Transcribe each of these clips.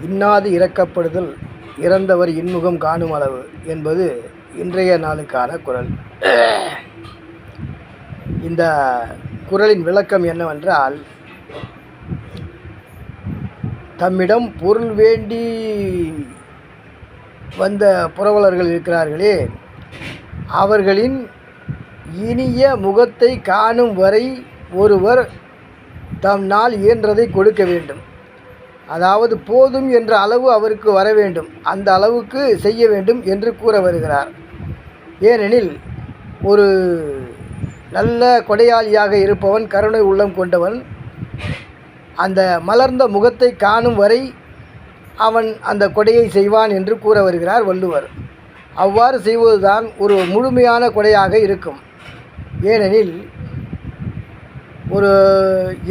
இன்னாது இறக்கப்படுதல் இறந்தவர் இன்முகம் காணும் அளவு என்பது இன்றைய நாளுக்கான குறள். இந்த குறளின் விளக்கம் என்னவென்றால், தம்மிடம் பொருள் வேண்டி வந்த புரவலர்கள் இருக்கிறார்களே, அவர்களின் இனிய முகத்தை காணும் வரை ஒருவர் தம் நாள் இயன்றதை கொடுக்க வேண்டும். அதாவது போதும் என்ற அளவு அவருக்கு வர வேண்டும், அந்த அளவுக்கு செய்ய வேண்டும் என்று கூற வருகிறார். ஏனெனில் ஒரு நல்ல கொடையாளியாக இருப்பவன், கருணை உள்ளம் கொண்டவன், அந்த மலர்ந்த முகத்தை காணும் வரை அவன் அந்த கொடையை செய்வான் என்று கூற வருகிறார் வள்ளுவர். அவ்வாறு செய்வதுதான் ஒரு முழுமையான கொடையாக இருக்கும். ஏனெனில் ஒரு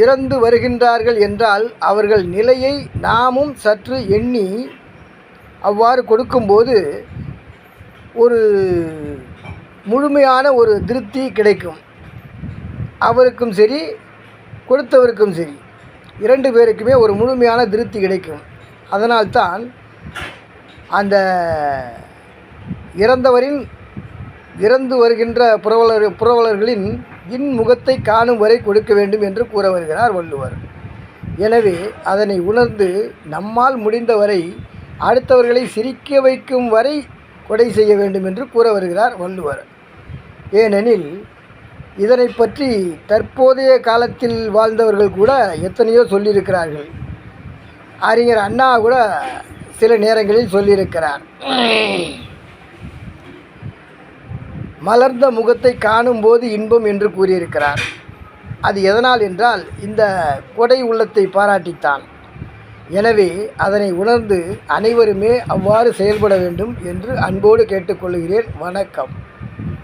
இறந்து வருகின்றார்கள் என்றால் அவர்கள் நிலையை நாமும் சற்று எண்ணி அவ்வாறு கொடுக்கும்போது ஒரு முழுமையான ஒரு திருப்தி கிடைக்கும். அவருக்கும் சரி, கொடுத்தவருக்கும் சரி, இரண்டு பேருக்குமே ஒரு முழுமையான திருப்தி கிடைக்கும். அதனால்தான் அந்த இறந்து வருகின்ற புரவலர்களின் இன்முகத்தை காணும் வரை கொடுக்க வேண்டும் என்று கூற வருகிறார் வள்ளுவர். எனவே அதனை உணர்ந்து நம்மால் முடிந்தவரை அடுத்தவர்களை சிரிக்க வைக்கும் வரை கொடை செய்ய வேண்டும் என்று கூற வருகிறார் வள்ளுவர். ஏனெனில் இதனை பற்றி தற்போதைய காலத்தில் வாழ்ந்தவர்கள் கூட எத்தனையோ சொல்லியிருக்கிறார்கள். அறிஞர் அண்ணா கூட சில நேரங்களில் சொல்லியிருக்கிறார். மலர்ந்த முகத்தை காணும்போது இன்பம் என்று கூறியிருக்கிறார். அது எதனால் என்றால் இந்த கொடை உள்ளத்தை பாராட்டித்தான். எனவே அதனை உணர்ந்து அனைவருமே அவ்வாறு செயல்பட வேண்டும் என்று அன்போடு கேட்டுக்கொள்கிறேன். வணக்கம்.